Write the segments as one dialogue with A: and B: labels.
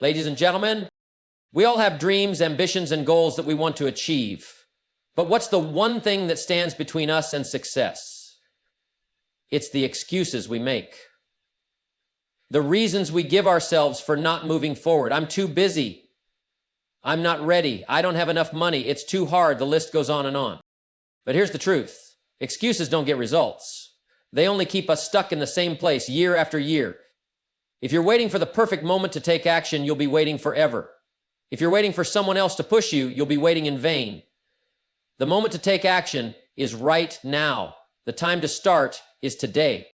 A: Ladies and gentlemen, we all have dreams, ambitions, and goals that we want to achieve. But what's the one thing that stands between us and success? It's the excuses we make. The reasons we give ourselves for not moving forward. I'm too busy. I'm not ready. I don't have enough money. It's too hard. The list goes on and on. But here's the truth. Excuses don't get results. They only keep us stuck in the same place year after year. If you're waiting for the perfect moment to take action, you'll be waiting forever. If you're waiting for someone else to push you, you'll be waiting in vain. The moment to take action is right now. The time to start is today.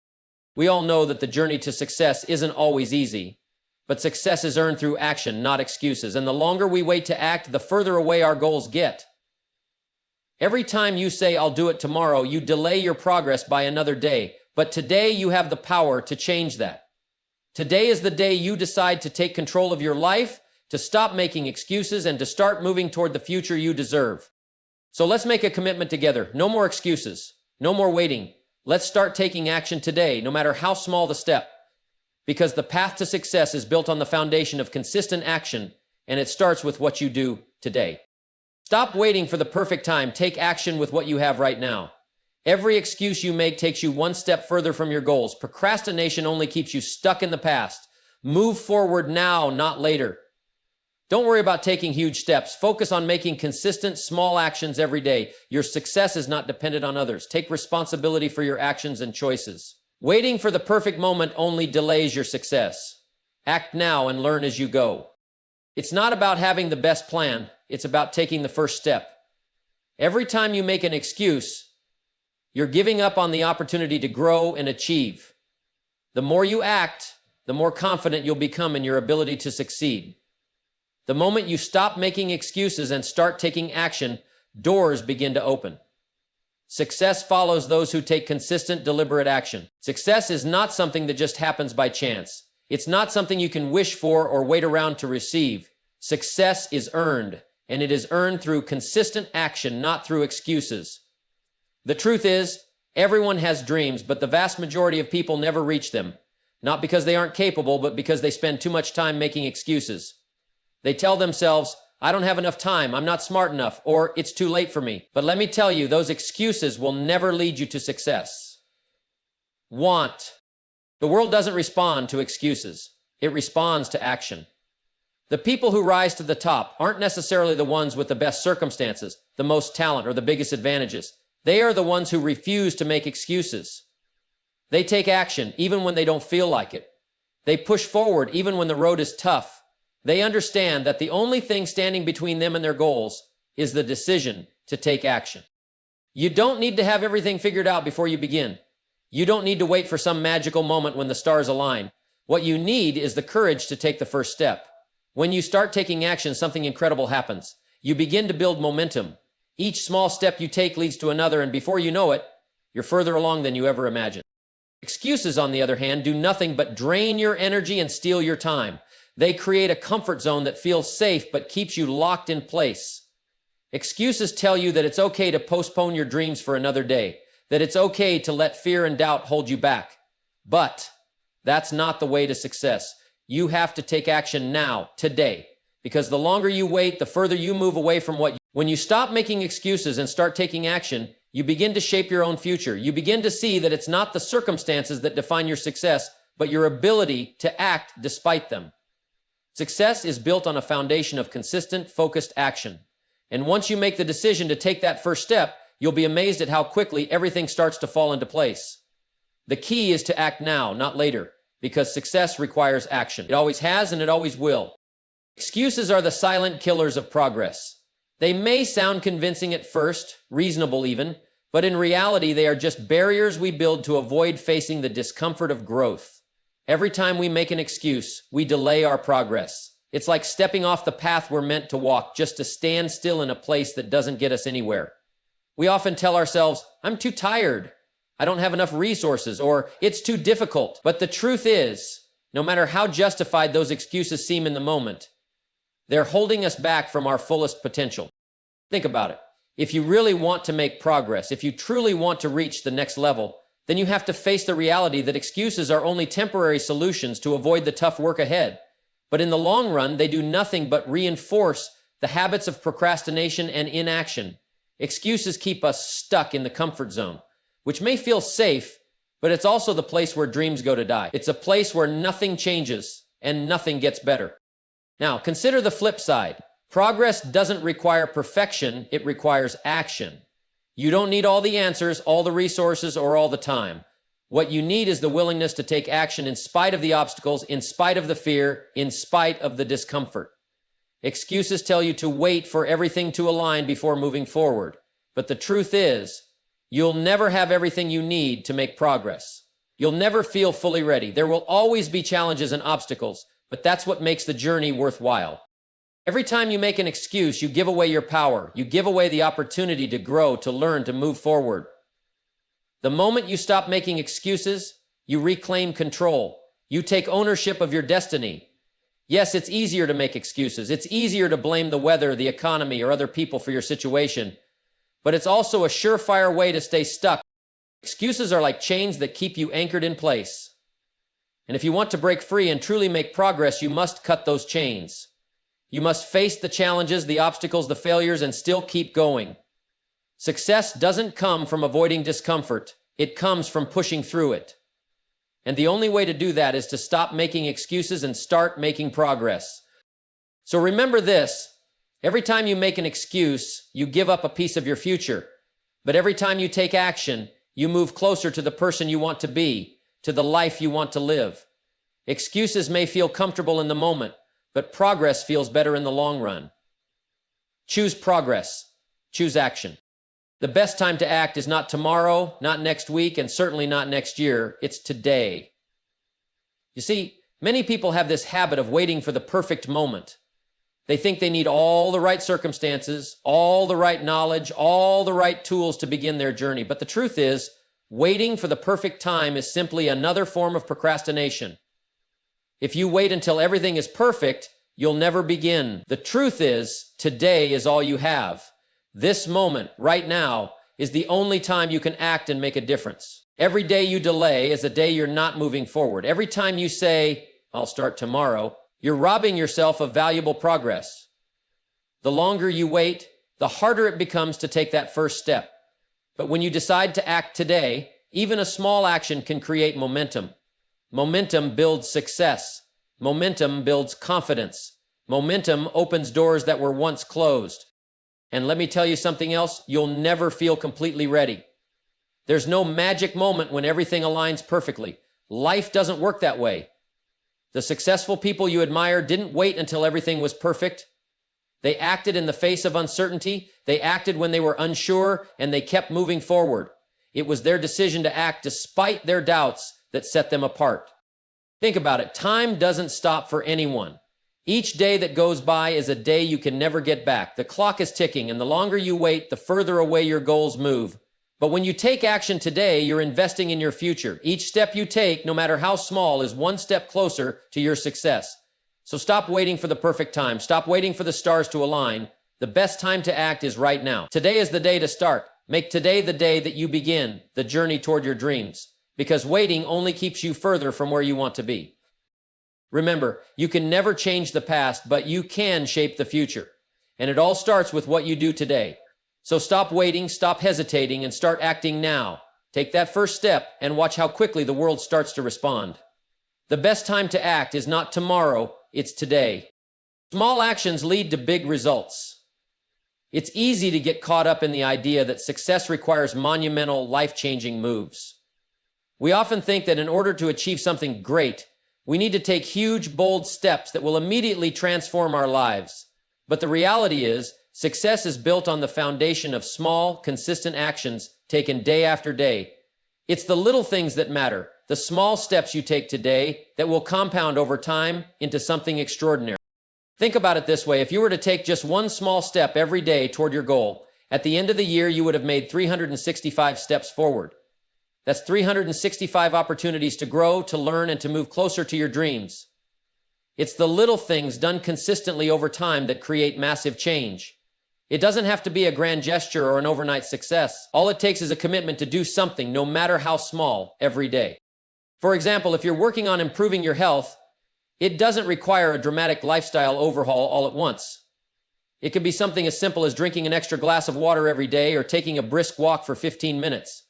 A: We all know that the journey to success isn't always easy, but success is earned through action, not excuses. And the longer we wait to act, the further away our goals get. Every time you say, "I'll do it tomorrow," you delay your progress by another day. But today you have the power to change that. Today is the day you decide to take control of your life, to stop making excuses, and to start moving toward the future you deserve. So let's make a commitment together. No more excuses. No more waiting. Let's start taking action today, no matter how small the step. Because the path to success is built on the foundation of consistent action, and it starts with what you do today. Stop waiting for the perfect time. Take action with what you have right now. Every excuse you make takes you one step further from your goals. Procrastination only keeps you stuck in the past. Move forward now, not later. Don't worry about taking huge steps. Focus on making consistent, small actions every day. Your success is not dependent on others. Take responsibility for your actions and choices. Waiting for the perfect moment only delays your success. Act now and learn as you go. It's not about having the best plan. It's about taking the first step. Every time you make an excuse, you're giving up on the opportunity to grow and achieve. The more you act, the more confident you'll become in your ability to succeed. The moment you stop making excuses and start taking action, doors begin to open. Success follows those who take consistent, deliberate action. Success is not something that just happens by chance. It's not something you can wish for or wait around to receive. Success is earned, and it is earned through consistent action, not through excuses. The truth is, everyone has dreams, but the vast majority of people never reach them. Not because they aren't capable, but because they spend too much time making excuses. They tell themselves, "I don't have enough time, I'm not smart enough," or "it's too late for me." But let me tell you, those excuses will never lead you to success. Want. The world doesn't respond to excuses. It responds to action. The people who rise to the top aren't necessarily the ones with the best circumstances, the most talent, or the biggest advantages. They are the ones who refuse to make excuses. They take action even when they don't feel like it. They push forward even when the road is tough. They understand that the only thing standing between them and their goals is the decision to take action. You don't need to have everything figured out before you begin. You don't need to wait for some magical moment when the stars align. What you need is the courage to take the first step. When you start taking action, something incredible happens. You begin to build momentum. Each small step you take leads to another, and before you know it, you're further along than you ever imagined. Excuses, on the other hand, do nothing but drain your energy and steal your time. They create a comfort zone that feels safe but keeps you locked in place. Excuses tell you that it's okay to postpone your dreams for another day, that it's okay to let fear and doubt hold you back. But that's not the way to success. You have to take action now, today, because the longer you wait, the further you move away from When you stop making excuses and start taking action, you begin to shape your own future. You begin to see that it's not the circumstances that define your success, but your ability to act despite them. Success is built on a foundation of consistent, focused action. And once you make the decision to take that first step, you'll be amazed at how quickly everything starts to fall into place. The key is to act now, not later, because success requires action. It always has and it always will. Excuses are the silent killers of progress. They may sound convincing at first, reasonable even, but in reality they are just barriers we build to avoid facing the discomfort of growth. Every time we make an excuse, we delay our progress. It's like stepping off the path we're meant to walk just to stand still in a place that doesn't get us anywhere. We often tell ourselves, "I'm too tired, I don't have enough resources," or "it's too difficult." But the truth is, no matter how justified those excuses seem in the moment, they're holding us back from our fullest potential. Think about it. If you really want to make progress, if you truly want to reach the next level, then you have to face the reality that excuses are only temporary solutions to avoid the tough work ahead. But in the long run, they do nothing but reinforce the habits of procrastination and inaction. Excuses keep us stuck in the comfort zone, which may feel safe, but it's also the place where dreams go to die. It's a place where nothing changes and nothing gets better. Now, consider the flip side. Progress doesn't require perfection, it requires action. You don't need all the answers, all the resources, or all the time. What you need is the willingness to take action in spite of the obstacles, in spite of the fear, in spite of the discomfort. Excuses tell you to wait for everything to align before moving forward. But the truth is, you'll never have everything you need to make progress. You'll never feel fully ready. There will always be challenges and obstacles, but that's what makes the journey worthwhile. Every time you make an excuse, you give away your power. You give away the opportunity to grow, to learn, to move forward. The moment you stop making excuses, you reclaim control. You take ownership of your destiny. Yes, it's easier to make excuses. It's easier to blame the weather, the economy, or other people for your situation. But it's also a surefire way to stay stuck. Excuses are like chains that keep you anchored in place. And if you want to break free and truly make progress, you must cut those chains. You must face the challenges, the obstacles, the failures, and still keep going. Success doesn't come from avoiding discomfort. It comes from pushing through it. And the only way to do that is to stop making excuses and start making progress. So remember this. Every time you make an excuse, you give up a piece of your future. But every time you take action, you move closer to the person you want to be, to the life you want to live. Excuses may feel comfortable in the moment, but progress feels better in the long run. Choose progress. Choose action. The best time to act is not tomorrow, not next week, and certainly not next year. It's today. You see, many people have this habit of waiting for the perfect moment. They think they need all the right circumstances, all the right knowledge, all the right tools to begin their journey. But the truth is, waiting for the perfect time is simply another form of procrastination. If you wait until everything is perfect, you'll never begin. The truth is, today is all you have. This moment, right now, is the only time you can act and make a difference. Every day you delay is a day you're not moving forward. Every time you say, I'll start tomorrow, you're robbing yourself of valuable progress. The longer you wait, the harder it becomes to take that first step. But when you decide to act today, even a small action can create momentum. Momentum builds success. Momentum builds confidence. Momentum opens doors that were once closed. And let me tell you something else, you'll never feel completely ready. There's no magic moment when everything aligns perfectly. Life doesn't work that way. The successful people you admire didn't wait until everything was perfect. They acted in the face of uncertainty. They acted when they were unsure, and they kept moving forward. It was their decision to act despite their doubts that set them apart. Think about it. Time doesn't stop for anyone. Each day that goes by is a day you can never get back. The clock is ticking, and the longer you wait, the further away your goals move. But when you take action today, you're investing in your future. Each step you take, no matter how small, is one step closer to your success. So stop waiting for the perfect time. Stop waiting for the stars to align. The best time to act is right now. Today is the day to start. Make today the day that you begin the journey toward your dreams, because waiting only keeps you further from where you want to be. Remember, you can never change the past, but you can shape the future. And it all starts with what you do today. So stop waiting, stop hesitating, and start acting now. Take that first step and watch how quickly the world starts to respond. The best time to act is not tomorrow, it's today. Small actions lead to big results. It's easy to get caught up in the idea that success requires monumental, life-changing moves. We often think that in order to achieve something great, we need to take huge, bold steps that will immediately transform our lives. But the reality is, success is built on the foundation of small, consistent actions taken day after day. It's the little things that matter, the small steps you take today that will compound over time into something extraordinary. Think about it this way. If you were to take just one small step every day toward your goal, at the end of the year, you would have made 365 steps forward. That's 365 opportunities to grow, to learn, and to move closer to your dreams. It's the little things done consistently over time that create massive change. It doesn't have to be a grand gesture or an overnight success. All it takes is a commitment to do something, no matter how small, every day. For example, if you're working on improving your health, It doesn't require a dramatic lifestyle overhaul all at once. It could be something as simple as drinking an extra glass of water every day or taking a brisk walk for 15 minutes.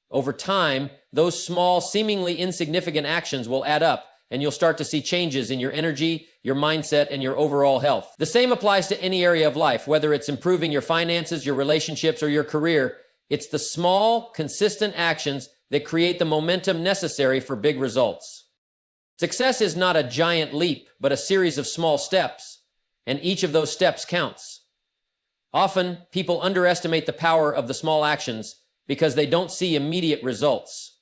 A: Over time, those small, seemingly insignificant actions will add up, and you'll start to see changes in your energy, your mindset, and your overall health. The same applies to any area of life, whether it's improving your finances, your relationships, or your career. It's the small, consistent actions that create the momentum necessary for big results. Success is not a giant leap, but a series of small steps, and each of those steps counts. Often, people underestimate the power of the small actions because they don't see immediate results.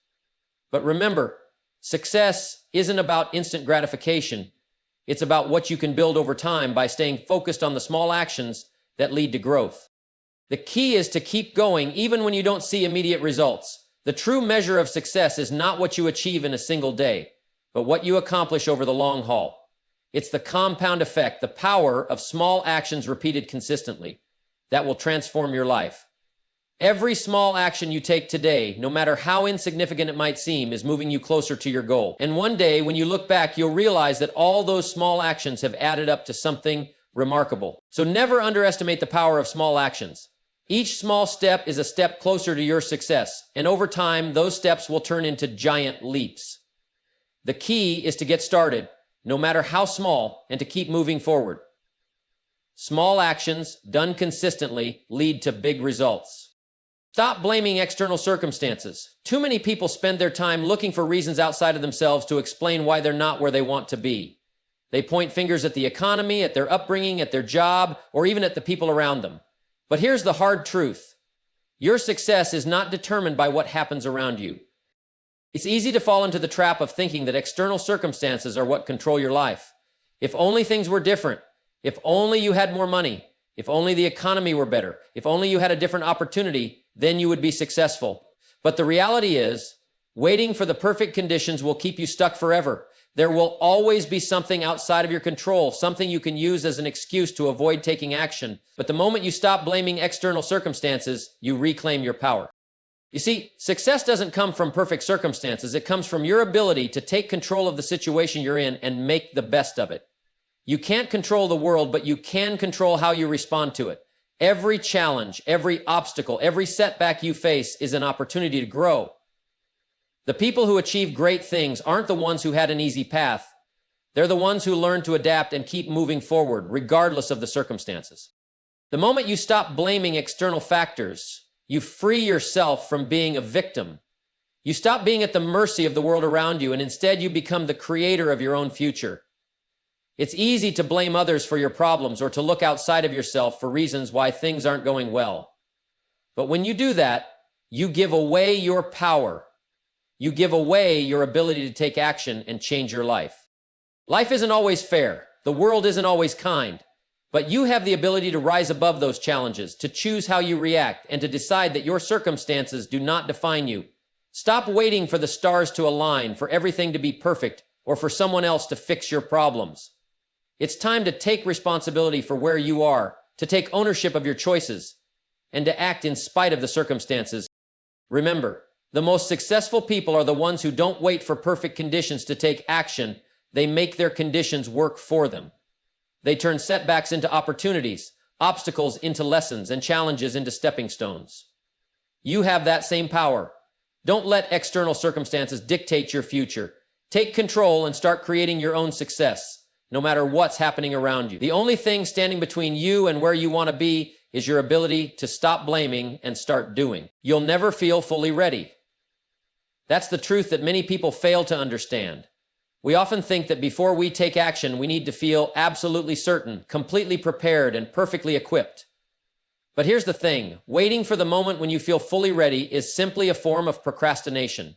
A: But remember, success isn't about instant gratification. It's about what you can build over time by staying focused on the small actions that lead to growth. The key is to keep going even when you don't see immediate results. The true measure of success is not what you achieve in a single day, but what you accomplish over the long haul. It's the compound effect, the power of small actions repeated consistently, that will transform your life. Every small action you take today, no matter how insignificant it might seem, is moving you closer to your goal. And one day, when you look back, you'll realize that all those small actions have added up to something remarkable. So never underestimate the power of small actions. Each small step is a step closer to your success, and over time, those steps will turn into giant leaps. The key is to get started, no matter how small, and to keep moving forward. Small actions, done consistently, lead to big results. Stop blaming external circumstances. Too many people spend their time looking for reasons outside of themselves to explain why they're not where they want to be. They point fingers at the economy, at their upbringing, at their job, or even at the people around them. But here's the hard truth. Your success is not determined by what happens around you. It's easy to fall into the trap of thinking that external circumstances are what control your life. If only things were different, if only you had more money, if only the economy were better, if only you had a different opportunity, then you would be successful. But the reality is, waiting for the perfect conditions will keep you stuck forever. There will always be something outside of your control, something you can use as an excuse to avoid taking action. But the moment you stop blaming external circumstances, you reclaim your power. You see, success doesn't come from perfect circumstances. It comes from your ability to take control of the situation you're in and make the best of it. You can't control the world, but you can control how you respond to it. Every challenge, every obstacle, every setback you face is an opportunity to grow. The people who achieve great things aren't the ones who had an easy path. They're the ones who learn to adapt and keep moving forward, regardless of the circumstances. The moment you stop blaming external factors, you free yourself from being a victim. You stop being at the mercy of the world around you, and instead you become the creator of your own future. It's easy to blame others for your problems or to look outside of yourself for reasons why things aren't going well. But when you do that, you give away your power. You give away your ability to take action and change your life. Life isn't always fair. The world isn't always kind. But you have the ability to rise above those challenges, to choose how you react, and to decide that your circumstances do not define you. Stop waiting for the stars to align, for everything to be perfect, or for someone else to fix your problems. It's time to take responsibility for where you are, to take ownership of your choices, and to act in spite of the circumstances. Remember, the most successful people are the ones who don't wait for perfect conditions to take action. They make their conditions work for them. They turn setbacks into opportunities, obstacles into lessons, and challenges into stepping stones. You have that same power. Don't let external circumstances dictate your future. Take control and start creating your own success, no matter what's happening around you. The only thing standing between you and where you want to be is your ability to stop blaming and start doing. You'll never feel fully ready. That's the truth that many people fail to understand. We often think that before we take action, we need to feel absolutely certain, completely prepared, and perfectly equipped. But here's the thing, waiting for the moment when you feel fully ready is simply a form of procrastination.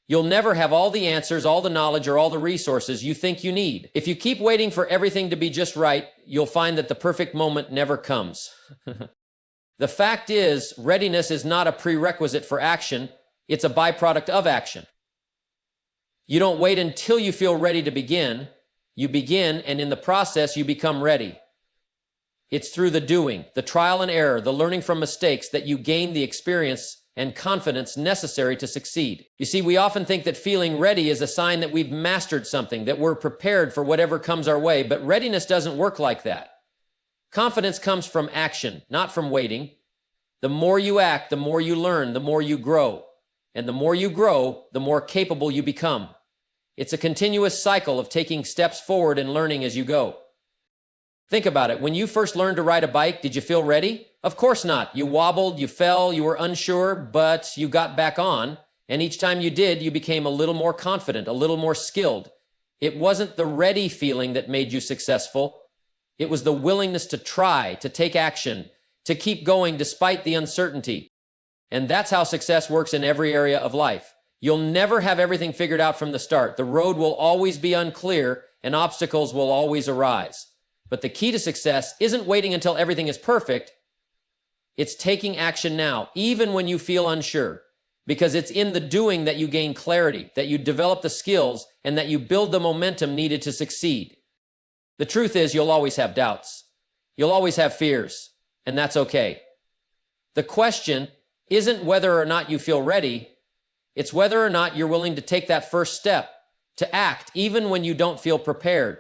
A: You'll never have all the answers, all the knowledge, or all the resources you think you need. If you keep waiting for everything to be just right, you'll find that the perfect moment never comes. The fact is, readiness is not a prerequisite for action, it's a byproduct of action. You don't wait until you feel ready to begin. You begin, and in the process, you become ready. It's through the doing, the trial and error, the learning from mistakes that you gain the experience and confidence necessary to succeed. You see, we often think that feeling ready is a sign that we've mastered something, that we're prepared for whatever comes our way, but readiness doesn't work like that. Confidence comes from action, not from waiting. The more you act, the more you learn, the more you grow. And the more you grow, the more capable you become. It's a continuous cycle of taking steps forward and learning as you go. Think about it. When you first learned to ride a bike, did you feel ready? Of course not. You wobbled, you fell, you were unsure, but you got back on. And each time you did, you became a little more confident, a little more skilled. It wasn't the ready feeling that made you successful. It was the willingness to try, to take action, to keep going despite the uncertainty. And that's how success works in every area of life. You'll never have everything figured out from the start. The road will always be unclear and obstacles will always arise. But the key to success isn't waiting until everything is perfect. It's taking action now, even when you feel unsure, because it's in the doing that you gain clarity, that you develop the skills, and that you build the momentum needed to succeed. The truth is, you'll always have doubts. You'll always have fears, and that's okay. The question isn't whether or not you feel ready. It's whether or not you're willing to take that first step, to act even when you don't feel prepared.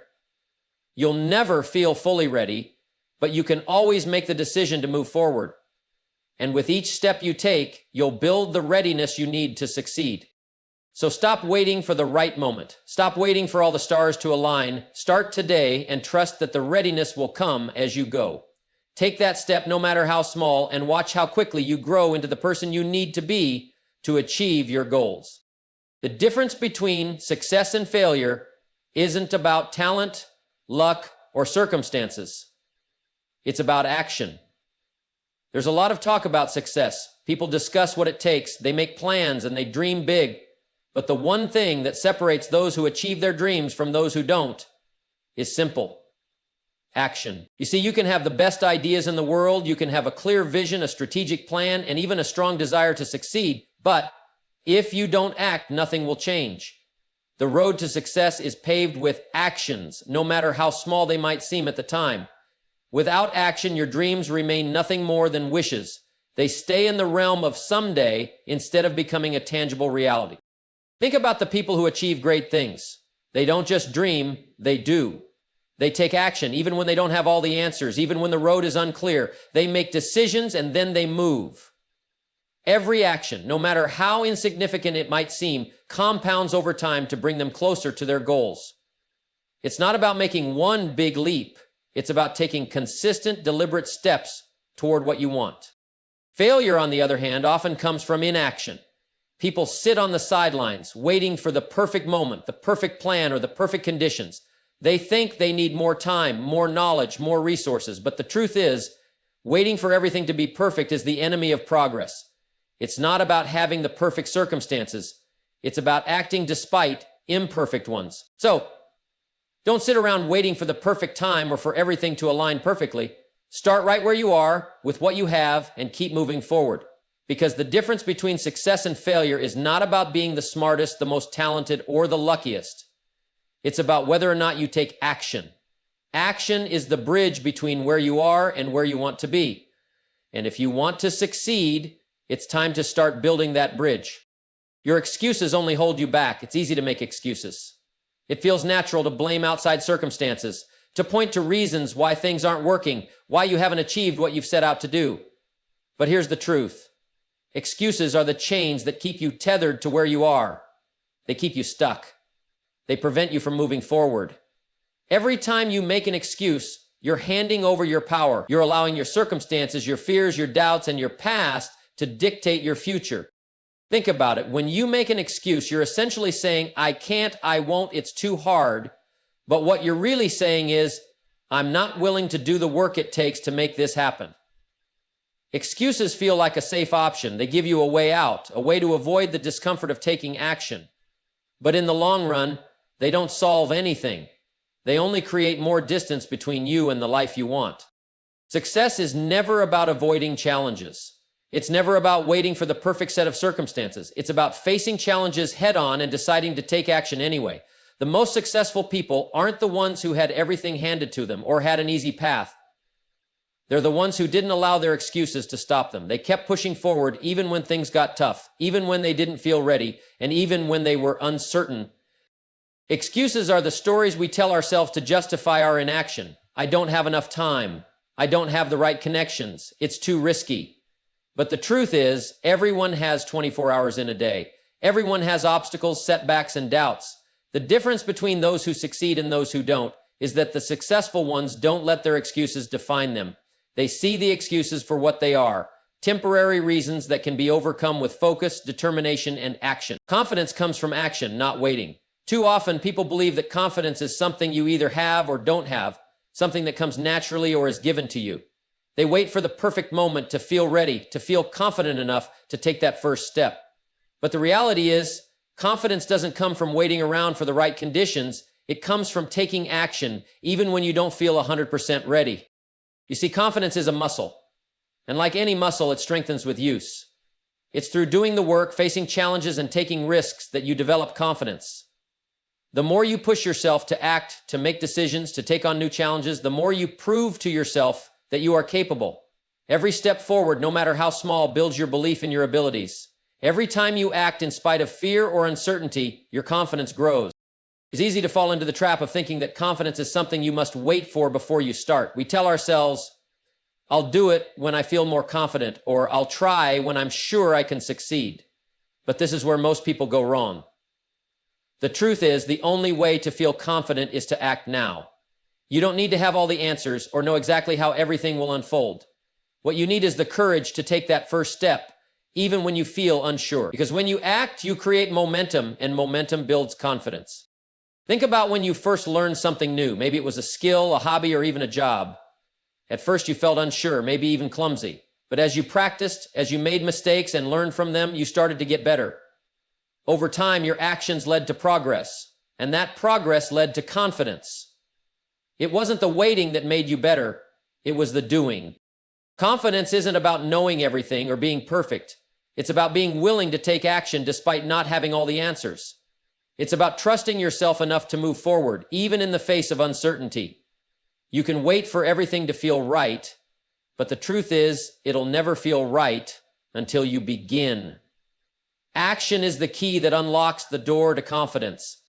A: You'll never feel fully ready, but you can always make the decision to move forward. And with each step you take, you'll build the readiness you need to succeed. So stop waiting for the right moment. Stop waiting for all the stars to align. Start today and trust that the readiness will come as you go. Take that step no matter how small and watch how quickly you grow into the person you need to be to achieve your goals. The difference between success and failure isn't about talent, luck, or circumstances. It's about action. There's a lot of talk about success. People discuss what it takes. They make plans and they dream big. But the one thing that separates those who achieve their dreams from those who don't is simple: action. You see, you can have the best ideas in the world, you can have a clear vision, a strategic plan, and even a strong desire to succeed, but if you don't act, nothing will change. The road to success is paved with actions, no matter how small they might seem at the time. Without action, your dreams remain nothing more than wishes. They stay in the realm of someday instead of becoming a tangible reality. Think about the people who achieve great things. They don't just dream, they do. They take action even when they don't have all the answers, even when the road is unclear. They make decisions and then they move. Every action, no matter how insignificant it might seem, compounds over time to bring them closer to their goals. It's not about making one big leap. It's about taking consistent, deliberate steps toward what you want. Failure, on the other hand, often comes from inaction. People sit on the sidelines, waiting for the perfect moment, the perfect plan, or the perfect conditions. They think they need more time, more knowledge, more resources. But the truth is, waiting for everything to be perfect is the enemy of progress. It's not about having the perfect circumstances. It's about acting despite imperfect ones. So, don't sit around waiting for the perfect time or for everything to align perfectly. Start right where you are with what you have and keep moving forward. Because the difference between success and failure is not about being the smartest, the most talented, or the luckiest. It's about whether or not you take action. Action is the bridge between where you are and where you want to be. And if you want to succeed, it's time to start building that bridge. Your excuses only hold you back. It's easy to make excuses. It feels natural to blame outside circumstances, to point to reasons why things aren't working, why you haven't achieved what you've set out to do. But here's the truth. Excuses are the chains that keep you tethered to where you are. They keep you stuck. They prevent you from moving forward. Every time you make an excuse, you're handing over your power. You're allowing your circumstances, your fears, your doubts, and your past to dictate your future. Think about it. When you make an excuse, you're essentially saying, I can't, I won't, it's too hard. But what you're really saying is, I'm not willing to do the work it takes to make this happen. Excuses feel like a safe option. They give you a way out, a way to avoid the discomfort of taking action. But in the long run, they don't solve anything. They only create more distance between you and the life you want. Success is never about avoiding challenges. It's never about waiting for the perfect set of circumstances. It's about facing challenges head on and deciding to take action anyway. The most successful people aren't the ones who had everything handed to them or had an easy path. They're the ones who didn't allow their excuses to stop them. They kept pushing forward even when things got tough, even when they didn't feel ready, and even when they were uncertain. Excuses are the stories we tell ourselves to justify our inaction. I don't have enough time. I don't have the right connections. It's too risky. But the truth is, everyone has 24 hours in a day. Everyone has obstacles, setbacks, and doubts. The difference between those who succeed and those who don't is that the successful ones don't let their excuses define them. They see the excuses for what they are, temporary reasons that can be overcome with focus, determination, and action. Confidence comes from action, not waiting. Too often, people believe that confidence is something you either have or don't have, something that comes naturally or is given to you. They wait for the perfect moment to feel ready, to feel confident enough to take that first step. But the reality is, confidence doesn't come from waiting around for the right conditions. It comes from taking action, even when you don't feel 100% ready. You see, confidence is a muscle. And like any muscle, it strengthens with use. It's through doing the work, facing challenges, and taking risks that you develop confidence. The more you push yourself to act, to make decisions, to take on new challenges, the more you prove to yourself that you are capable. Every step forward, no matter how small, builds your belief in your abilities. Every time you act in spite of fear or uncertainty, your confidence grows. It's easy to fall into the trap of thinking that confidence is something you must wait for before you start. We tell ourselves, I'll do it when I feel more confident, or I'll try when I'm sure I can succeed. But this is where most people go wrong. The truth is, the only way to feel confident is to act now. You don't need to have all the answers or know exactly how everything will unfold. What you need is the courage to take that first step, even when you feel unsure. Because when you act, you create momentum, and momentum builds confidence. Think about when you first learned something new. Maybe it was a skill, a hobby, or even a job. At first you felt unsure, maybe even clumsy. But as you practiced, as you made mistakes and learned from them, you started to get better. Over time, your actions led to progress, and that progress led to confidence. It wasn't the waiting that made you better, it was the doing. Confidence isn't about knowing everything or being perfect. It's about being willing to take action despite not having all the answers. It's about trusting yourself enough to move forward, even in the face of uncertainty. You can wait for everything to feel right, but the truth is, it'll never feel right until you begin. Action is the key that unlocks the door to confidence.